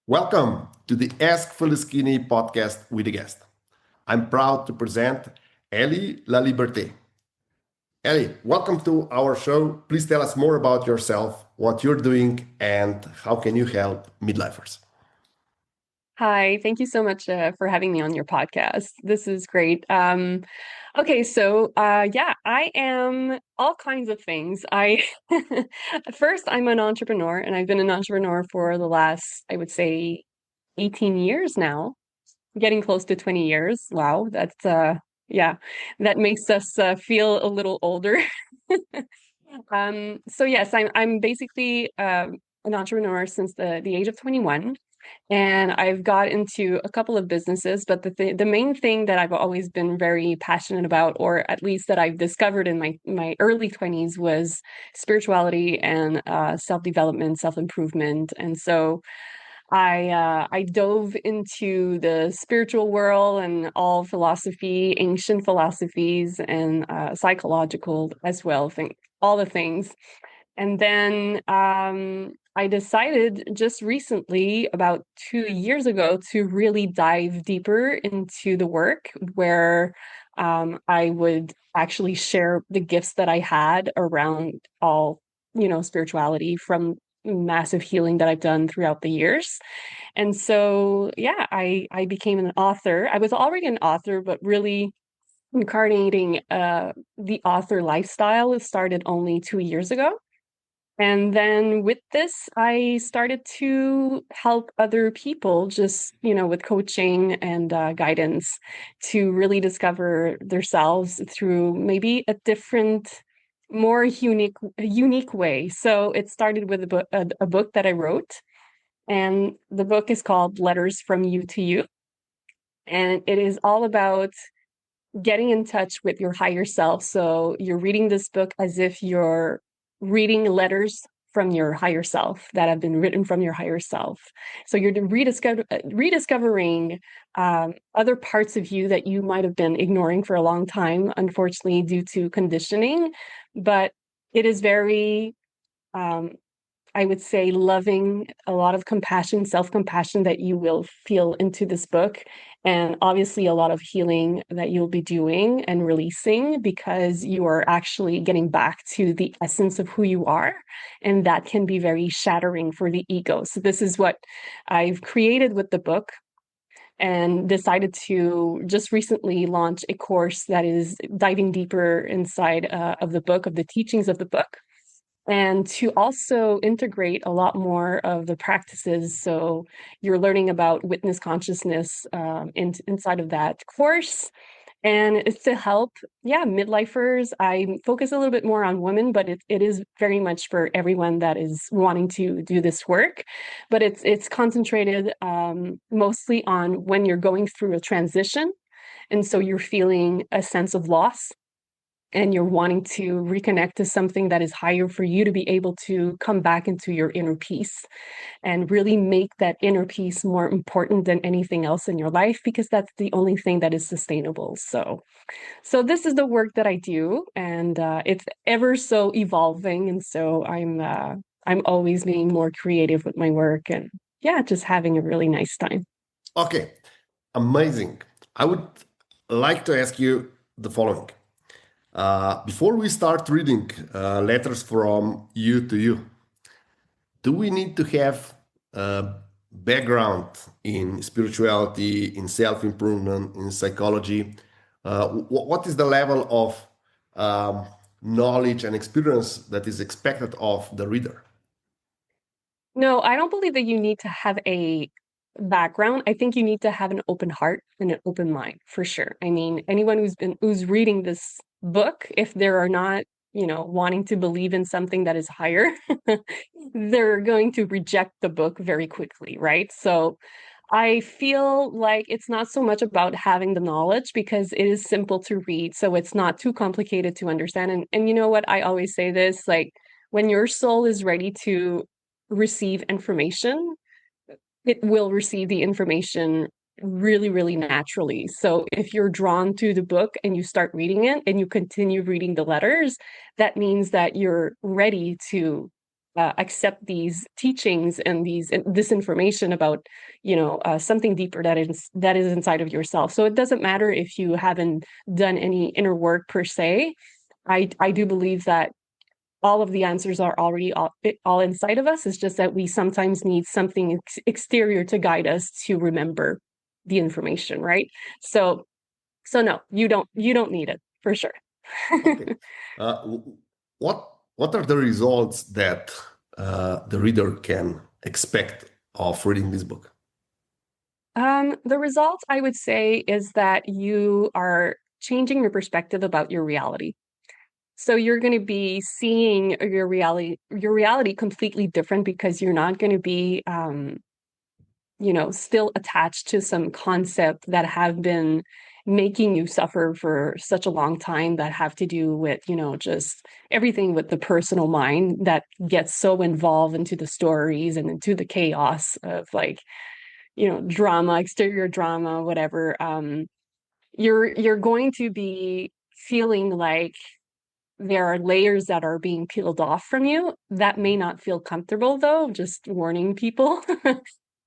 Welcome to the Ask Faleskini podcast with a guest. I'm proud to present Ellie Laliberte. Ellie, welcome to our show. Please tell us more about yourself, what you're doing, and how can you help midlifers. Hi, thank you so much for having me on your podcast. This is great. Yeah, I am all kinds of things. I first I'm an entrepreneur and I've been an entrepreneur for the last, I would say, 18 years now, getting close to 20 years. Wow, that's yeah, that makes us feel a little older. So yes, I'm basically an entrepreneur since the age of 21. And I've got into a couple of businesses, but the main thing that I've always been very passionate about, or at least that I've discovered in my early 20s, was spirituality and self-development, self-improvement. And so I dove into the spiritual world and all philosophy, ancient philosophies, and psychological as well, think all the things. And then I decided just recently, about 2 years ago, to really dive deeper into the work where I would actually share the gifts that I had around all, spirituality from massive healing that I've done throughout the years. And so, yeah, I became an author. I was already an author, but really incarnating the author lifestyle started only 2 years ago. And then with this, I started to help other people just, with coaching and guidance to really discover themselves through maybe a different, more unique way. So it started with a book that I wrote, and the book is called Letters from You to You. And it is all about getting in touch with your higher self. So you're reading this book as if you're reading letters from your higher self that have been written from your higher self. So you're rediscovering other parts of you that you might have been ignoring for a long time, unfortunately, due to conditioning. But it is very um, I would say loving, a lot of compassion, self-compassion that you will feel into this book. And obviously a lot of healing that you'll be doing and releasing because you are actually getting back to the essence of who you are. And that can be very shattering for the ego. So this is what I've created with the book and decided to just recently launch a course that is diving deeper inside of the book, of the teachings of the book, and to also integrate a lot more of the practices. So you're learning about witness consciousness inside of that course. And it's to help, yeah, midlifers. I focus a little bit more on women, but it is very much for everyone that is wanting to do this work. But it's concentrated mostly on when you're going through a transition. And so you're feeling a sense of loss and you're wanting to reconnect to something that is higher for you to be able to come back into your inner peace and really make that inner peace more important than anything else in your life, because that's the only thing that is sustainable. So this is the work that I do, and it's ever so evolving. And so I'm always being more creative with my work, and yeah, just having a really nice time. Okay, amazing. I would like to ask you the following. Before we start reading letters from you to you, do we need to have a background in spirituality, in self improvement, in psychology? What is the level of knowledge and experience that is expected of the reader? No, I don't believe that you need to have a background. I think you need to have an open heart and an open mind for sure. I mean, anyone who's reading this book, if they are not, wanting to believe in something that is higher, they're going to reject the book very quickly, right? So I feel like it's not so much about having the knowledge because it is simple to read, so it's not too complicated to understand. And you know what? I always say this, like when your soul is ready to receive information, it will receive the information really, really naturally. So if you're drawn to the book and you start reading it and you continue reading the letters, that means that you're ready to accept these teachings and this information about something deeper that is inside of yourself. So it doesn't matter if you haven't done any inner work per se. I do believe that all of the answers are already all inside of us. It's just that we sometimes need something exterior to guide us to remember the information, right? So no, you don't need it for sure. Okay. What are the results that the reader can expect of reading this book? The result I would say is that you are changing your perspective about your reality. So you're going to be seeing your reality completely different because you're not going to be still attached to some concept that have been making you suffer for such a long time, that have to do with, just everything with the personal mind that gets so involved into the stories and into the chaos of, like, drama, exterior drama, whatever. You're going to be feeling like there are layers that are being peeled off from you. That may not feel comfortable, though, just warning people.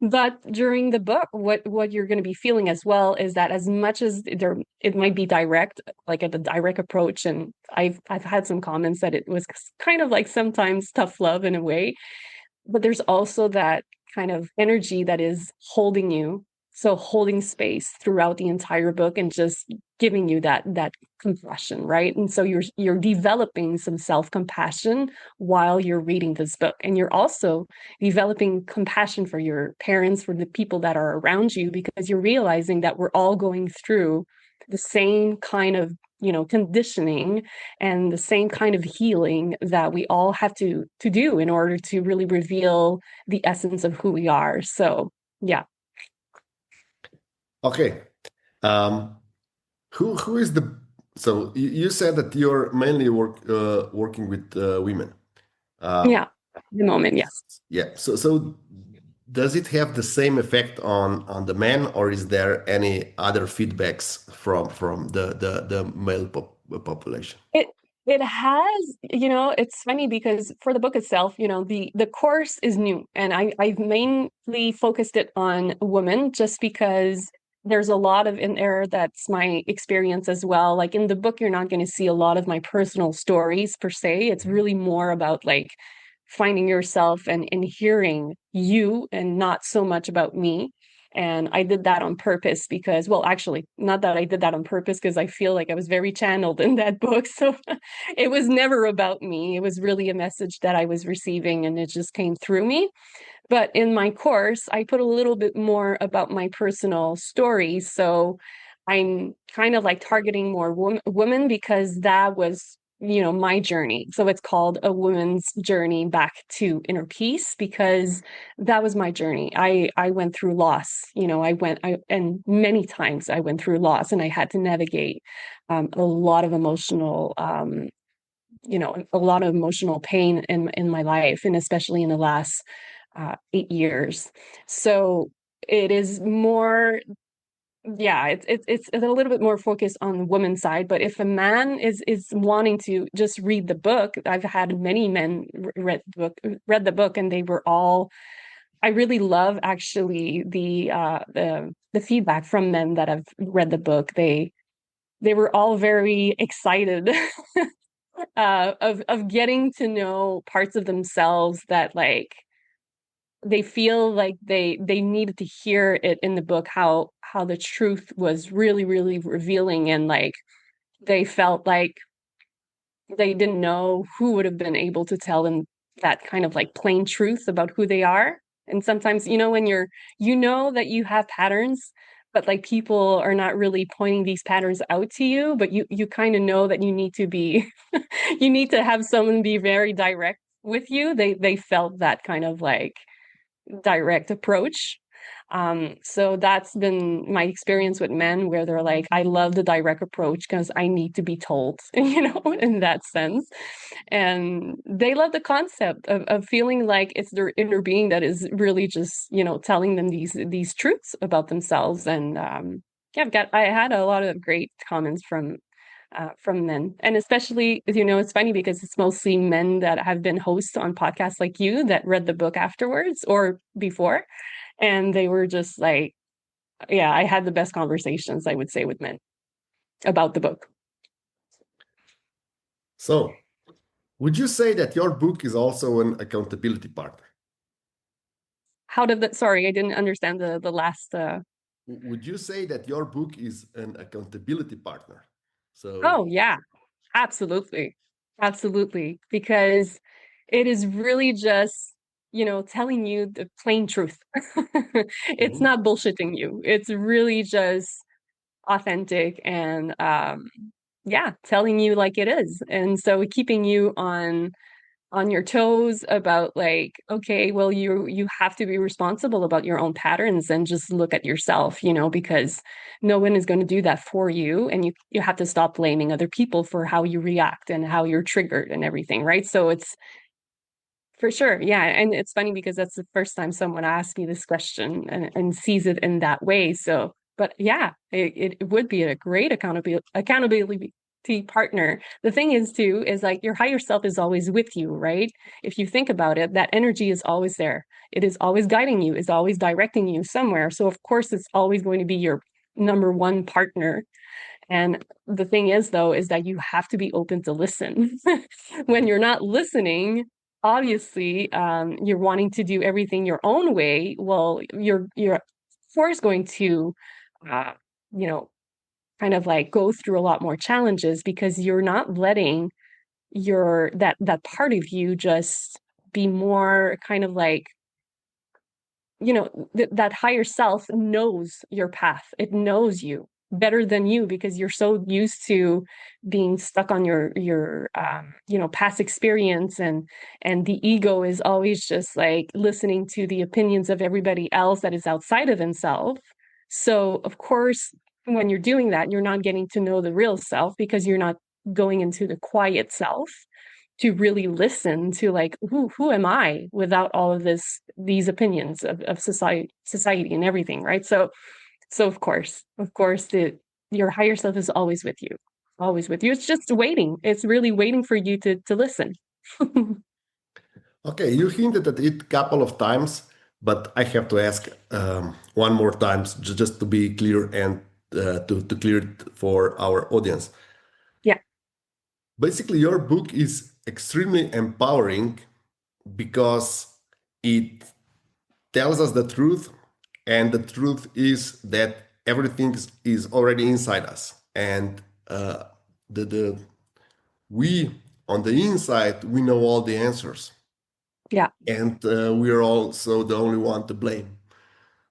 But during the book, what you're going to be feeling as well is that, as much as it might be direct, like a direct approach, and I've had some comments that it was kind of like sometimes tough love in a way, but there's also that kind of energy that is holding you, so holding space throughout the entire book and just giving you that compassion, right? And so you're developing some self-compassion while you're reading this book, and you're also developing compassion for your parents, for the people that are around you, because you're realizing that we're all going through the same kind of conditioning and the same kind of healing that we all have to do in order to really reveal the essence of who we are. So yeah. Okay. Um, who is the so you said that you're mainly working with women. Uh, Yeah, the moment, yes. yeah. So does it have the same effect on the men, or is there any other feedbacks from the male population? It has, it's funny because for the book itself, the course is new, and I've mainly focused it on women just because there's a lot of in there that's my experience as well. Like, in the book, you're not going to see a lot of my personal stories per se. It's really more about, like, finding yourself and hearing you, and not so much about me. And I did that on purpose because, well, actually, not that I did that on purpose, because I feel like I was very channeled in that book. So it was never about me. It was really a message that I was receiving, and it just came through me. But in my course, I put a little bit more about my personal story. So I'm kind of like targeting more women because that was, my journey. So it's called A Woman's Journey Back to Inner Peace, because that was my journey. I went through loss. And many times I went through loss, and I had to navigate a lot of emotional a lot of emotional pain in my life, and especially in the last 8 years. So it is more, yeah, it's a little bit more focused on the woman's side. But if a man is wanting to just read the book, I've had many men read the book, and they were all. I really love, actually, the feedback from men that have read the book. They were all very excited of getting to know parts of themselves that, like, they feel like they needed to hear it in the book, how the truth was really, really revealing, and, like, they felt like they didn't know who would have been able to tell them that kind of, like, plain truth about who they are. And sometimes, when that you have patterns, but, like, people are not really pointing these patterns out to you, but you kind of know that you need to be you need to have someone be very direct with you. They felt that kind of, like, direct approach. So that's been my experience with men, where they're like, I love the direct approach because I need to be told, in that sense. And they love the concept of feeling like it's their inner being that is really just, telling them these truths about themselves. And yeah, I had a lot of great comments from men. And especially, it's funny because it's mostly men that have been hosts on podcasts like you that read the book afterwards or before. And they were just like, yeah, I had the best conversations, I would say, with men about the book. So, would you say that your book is also an accountability partner? How did that, sorry, I didn't understand the last, Would you say that your book is an accountability partner? So, oh, yeah, absolutely. Absolutely. Because it is really just, telling you the plain truth. It's mhm. not bullshitting you. It's really just authentic and yeah, telling you like it is. And so keeping you on your toes about like, okay, well, you have to be responsible about your own patterns and just look at yourself, because no one is going to do that for you. And you have to stop blaming other people for how you react and how you're triggered and everything, right? So it's for sure. Yeah. And it's funny because that's the first time someone asked me this question and sees it in that way. So, but yeah, it would be a great accountability partner. The thing is too, is like your higher self is always with you, right? If you think about it, that energy is always there. It is always guiding you, is always directing you somewhere. So of course it's always going to be your number one partner. And the thing is, though, is that you have to be open to listen. When you're not listening, obviously, you're wanting to do everything your own way. Well, you're of course going to, uh, you know, kind of like go through a lot more challenges because you're not letting that part of you just be more kind of like that higher self knows your path. It knows you better than you because you're so used to being stuck on your past experience, and the ego is always just like listening to the opinions of everybody else that is outside of himself. So of course, when you're doing that, you're not getting to know the real self because you're not going into the quiet self to really listen to like who am I without all of these opinions of society and everything, right? So of course your higher self is always with you. It's just waiting. It's really waiting for you to listen. Okay, you hinted at it a couple of times, but I have to ask one more time just to be clear and to clear it for our audience. Yeah. Basically, your book is extremely empowering because it tells us the truth, and the truth is that everything is already inside us, and the we on the inside we know all the answers, Yeah. and we are also the only one to blame.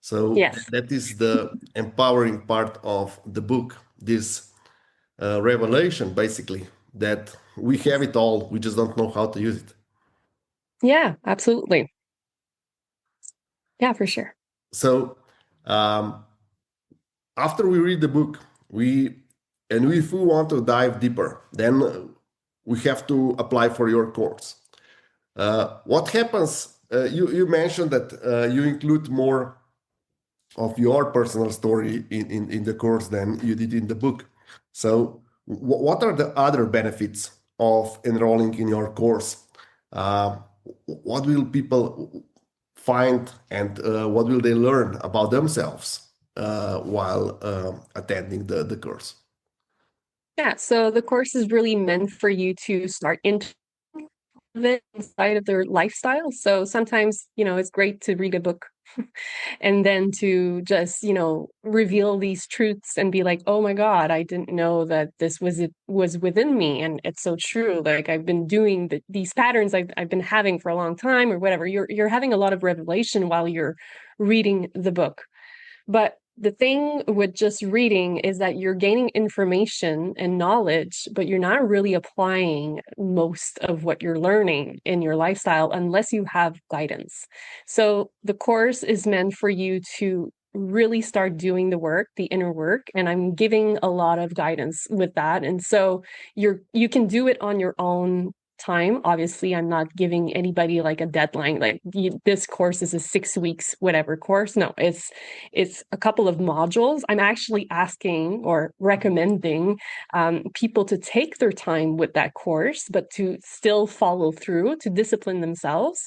So Yes. that is the empowering part of the book. This revelation, basically, that we have it all, we just don't know how to use it. Yeah, absolutely. Yeah, for sure. So um, after we read the book, if we want to dive deeper, then we have to apply for your course. What happens? You mentioned that you include more of your personal story in the course than you did in the book. So, what are the other benefits of enrolling in your course? Uh, what will people find, and what will they learn about themselves while attending the course? Yeah, so the course is really meant for you to start into it inside of their lifestyle. So sometimes, it's great to read a book and then to just, reveal these truths and be like, oh my God, I didn't know that it was within me. And it's so true. Like I've been doing these patterns I've been having for a long time or whatever. You're having a lot of revelation while you're reading the book. But the thing with just reading is that you're gaining information and knowledge, but you're not really applying most of what you're learning in your lifestyle unless you have guidance. So the course is meant for you to really start doing the work, the inner work, and I'm giving a lot of guidance with that. And so you can do it on your own time. Obviously, I'm not giving anybody like a deadline, like this course is a 6 weeks, whatever course. No, it's a couple of modules. I'm actually asking or recommending people to take their time with that course, but to still follow through, to discipline themselves,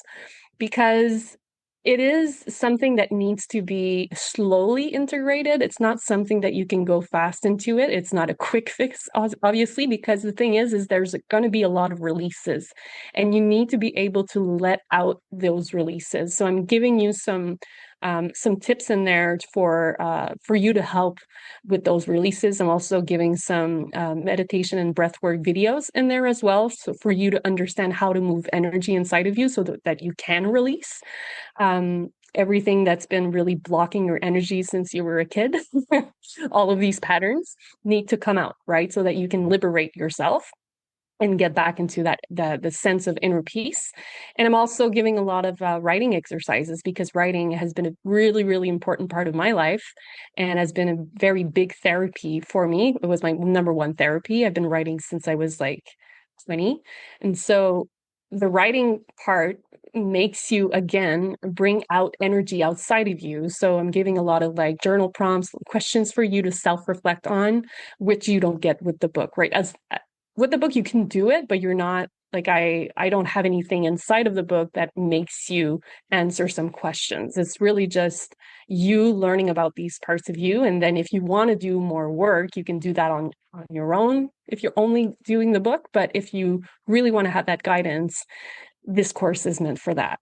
because it is something that needs to be slowly integrated. It's not something that you can go fast into it. It's not a quick fix, obviously, because the thing is there's going to be a lot of releases, and you need to be able to let out those releases. So I'm giving you some tips in there for you to help with those releases. I'm also giving some meditation and breathwork videos in there as well, so for you to understand how to move energy inside of you so that you can release everything that's been really blocking your energy since you were a kid. All of these patterns need to come out, right? So that you can liberate yourself and get back into the sense of inner peace. And I'm also giving a lot of writing exercises, because writing has been a really, really important part of my life and has been a very big therapy for me. It was my number one therapy. I've been writing since I was like 20. And so the writing part makes you again bring out energy outside of you. So I'm giving a lot of like journal prompts, questions for you to self-reflect on, which you don't get with the book, right? As with the book you can do it, but you're not like I don't have anything inside of the book that makes you answer some questions. It's really just you learning about these parts of you, and then if you want to do more work, you can do that on your own if you're only doing the book. But if you really want to have that guidance, this course is meant for that,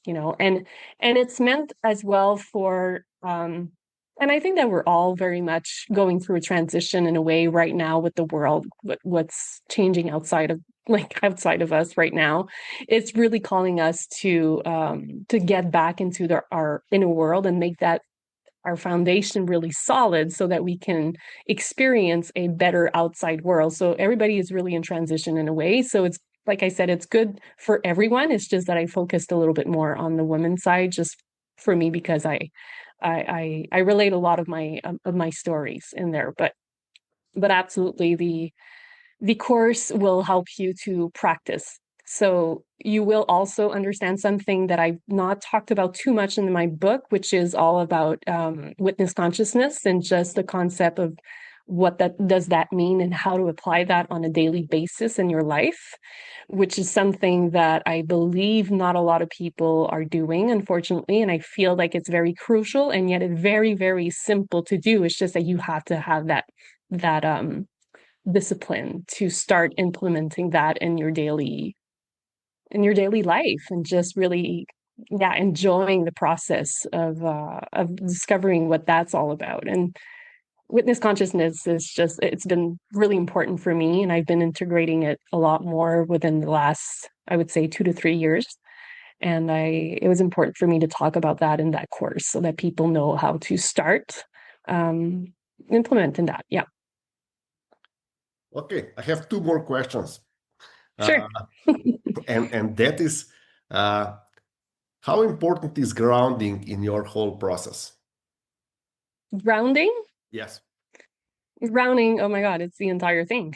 and it's meant as well for and I think that we're all very much going through a transition in a way right now with the world, what's changing outside of us right now. It's really calling us to get back into our inner world and make that our foundation really solid so that we can experience a better outside world. So everybody is really in transition in a way. So it's, like I said, it's good for everyone. It's just that I focused a little bit more on the women's side, just for me, because I relate a lot of my stories in there. But absolutely, the course will help you to practice. So you will also understand something that I've not talked about too much in my book, which is all about witness consciousness and just the concept of what that does that mean and how to apply that on a daily basis in your life, which is something that I believe not a lot of people are doing, unfortunately. And I feel like it's very crucial, and yet it's very, very simple to do. It's just that you have to have that discipline to start implementing that in your daily life, and just really, yeah, enjoying the process of discovering what that's all about. And witness consciousness is just, it's been really important for me, and I've been integrating it a lot more within the last, I would say, 2 to 3 years. And it was important for me to talk about that in that course so that people know how to start implementing that. Yeah. Okay, I have two more questions. Sure. Uh, and that is, how important is grounding in your whole process? Grounding. Yes. Grounding, oh my God, it's the entire thing.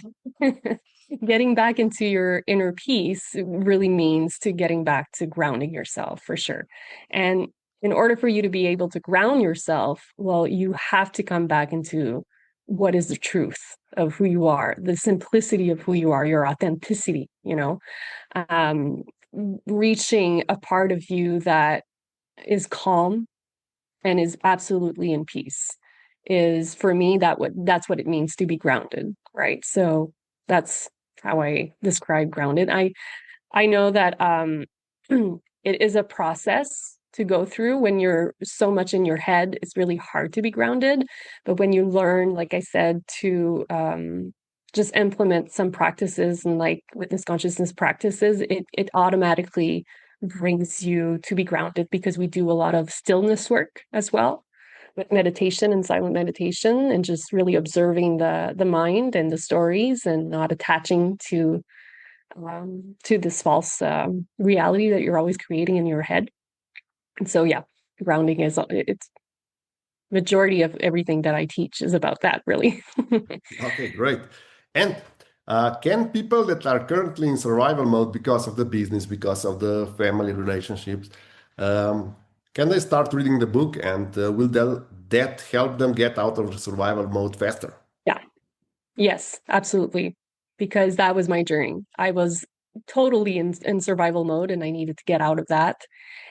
Getting back into your inner peace really means to getting back to grounding yourself, for sure. And in order for you to be able to ground yourself, well, you have to come back into what is the truth of who you are, the simplicity of who you are, your authenticity, um, reaching a part of you that is calm and is absolutely in peace is, for me, that's what it means to be grounded, right? So that's how I describe grounded. I know that it is a process to go through. When you're so much in your head, it's really hard to be grounded. But when you learn, like I said, to just implement some practices and like witness consciousness practices, it automatically brings you to be grounded, because we do a lot of stillness work as well, with meditation and silent meditation, and just really observing the mind and the stories, and not attaching to this false reality that you're always creating in your head. And so, yeah, grounding is, it's majority of everything that I teach is about that, really. Okay, great. And Can people that are currently in survival mode because of the business, because of the family relationships, um, can they start reading the book and that help them get out of the survival mode faster? Yeah. Yes, absolutely. Because that was my journey. I was totally in survival mode and I needed to get out of that.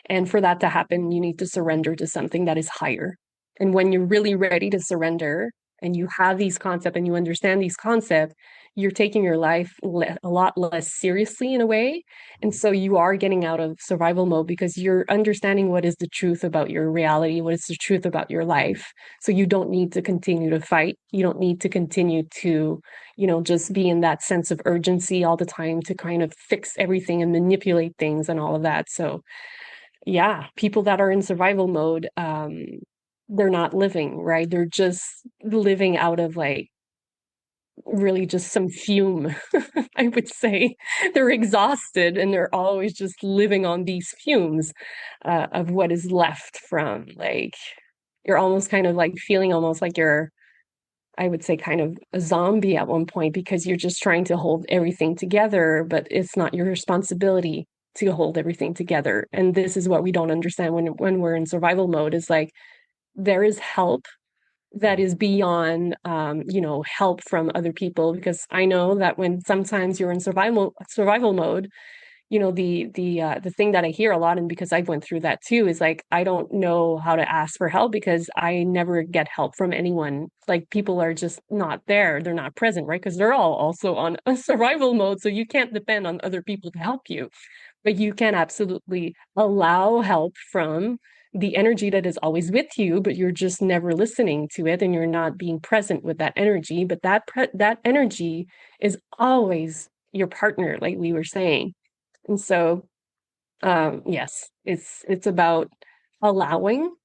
And for that to happen, you need to surrender to something that is higher. And when you're really ready to surrender and you have these concepts and you understand these concepts, you're taking your life a lot less seriously in a way. And so you are getting out of survival mode because you're understanding what is the truth about your reality, what is the truth about your life. So you don't need to continue to fight. You don't need to continue to, just be in that sense of urgency all the time to kind of fix everything and manipulate things and all of that. So yeah, people that are in survival mode, they're not living, right? They're just living out of like really just some fume, I would say. They're exhausted and they're always just living on these fumes of what is left from like, you're almost kind of like feeling almost like you're, I would say, kind of a zombie at one point because you're just trying to hold everything together, but it's not your responsibility to hold everything together. And this is what we don't understand when we're in survival mode is like there is help that is beyond help from other people because I know that when sometimes you're in survival mode, the thing that I hear a lot, and because I went through that too, is like I don't know how to ask for help because I never get help from anyone. Like people are just not there, they're not present, right? Because they're all also on a survival mode, so you can't depend on other people to help you, but you can absolutely allow help from the energy that is always with you, but you're just never listening to it and you're not being present with that energy. But that energy is always your partner, like we were saying. And so, yes, it's about allowing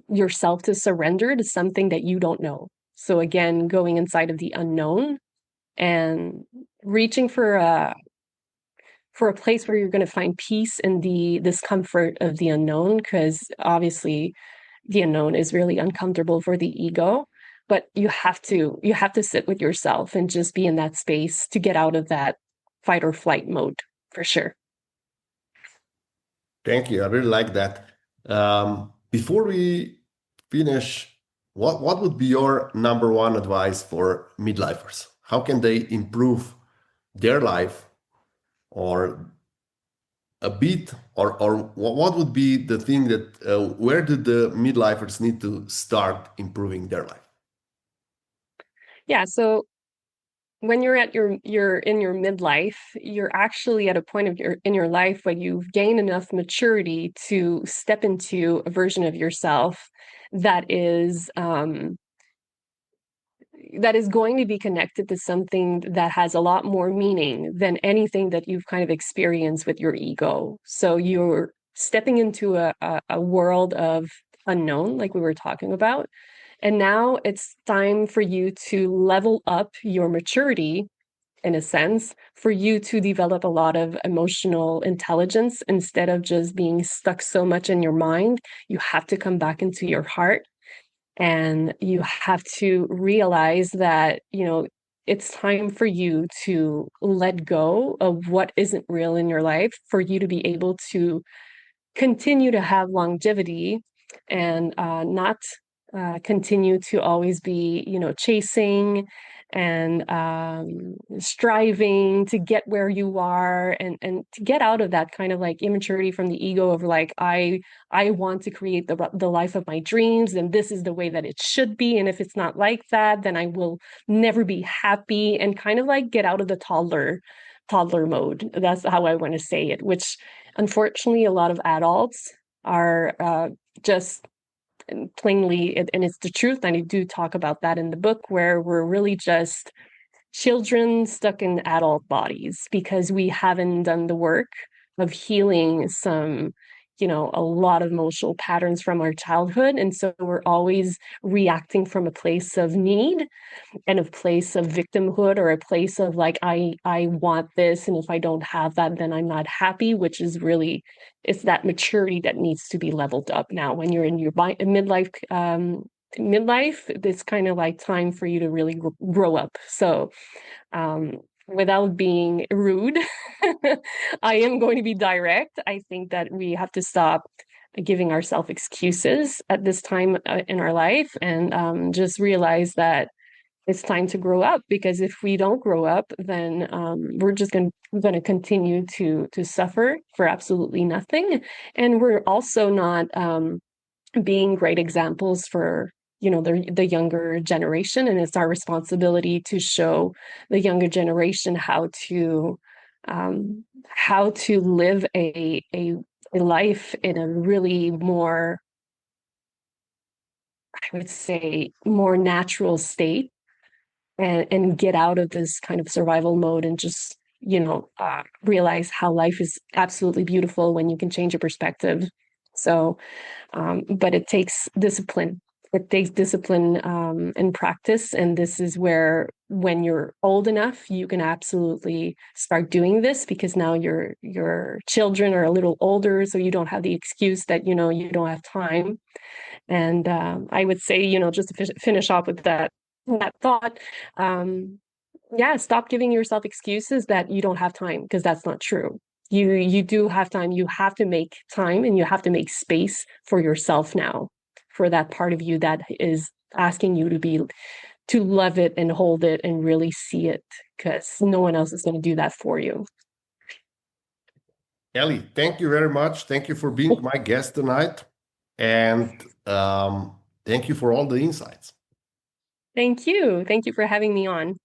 yourself to surrender to something that you don't know. So again, going inside of the unknown and reaching for a place where you're going to find peace in the discomfort of the unknown, because obviously the unknown is really uncomfortable for the ego. But you have to sit with yourself and just be in that space to get out of that fight or flight mode for sure. Thank you. I really like that. Before we finish, what would be your number one advice for midlifers? How can they improve their life or a bit, or what would be the thing that where do the midlifers need to start improving their life? Yeah, so when you're at you're in your midlife, you're actually at a point of your in your life where you've gained enough maturity to step into a version of yourself that is going to be connected to something that has a lot more meaning than anything that you've kind of experienced with your ego. So you're stepping into a world of unknown, like we were talking about. And now it's time for you to level up your maturity, in a sense, for you to develop a lot of emotional intelligence instead of just being stuck so much in your mind. You have to come back into your heart and you have to realize that, it's time for you to let go of what isn't real in your life for you to be able to continue to have longevity and not continue to always be, chasing and striving to get where you are and to get out of that kind of like immaturity from the ego of like I want to create the life of my dreams and this is the way that it should be, and if it's not like that then I will never be happy, and kind of like get out of the toddler mode. That's how I want to say it, which unfortunately a lot of adults are just plainly, and it's the truth, and I do talk about that in the book, where we're really just children stuck in adult bodies because we haven't done the work of healing some, a lot of emotional patterns from our childhood. And so we're always reacting from a place of need and a place of victimhood, or a place of like I want this, and if I don't have that then I'm not happy, which is really, it's that maturity that needs to be leveled up now when you're in your midlife midlife, it's kind of like time for you to really grow up. So, without being rude, I am going to be direct. I think that we have to stop giving ourselves excuses at this time in our life, and just realize that it's time to grow up, because if we don't grow up, then we're just going to continue to suffer for absolutely nothing, and we're also not being great examples for the younger generation. And it's our responsibility to show the younger generation how to live a life in a really more, I would say, more natural state, and get out of this kind of survival mode, and just realize how life is absolutely beautiful when you can change your perspective. So but it takes discipline. It takes discipline and practice. And this is where, when you're old enough, you can absolutely start doing this, because now your children are a little older, so you don't have the excuse that you don't have time. And I would say, just to finish off with that thought, yeah, stop giving yourself excuses that you don't have time, because that's not true. You do have time. You have to make time, and you have to make space for yourself now, for that part of you that is asking you to love it and hold it and really see it, because no one else is going to do that for you. Ellie, thank you very much. Thank you for being my guest tonight. And thank you for all the insights. Thank you. Thank you for having me on.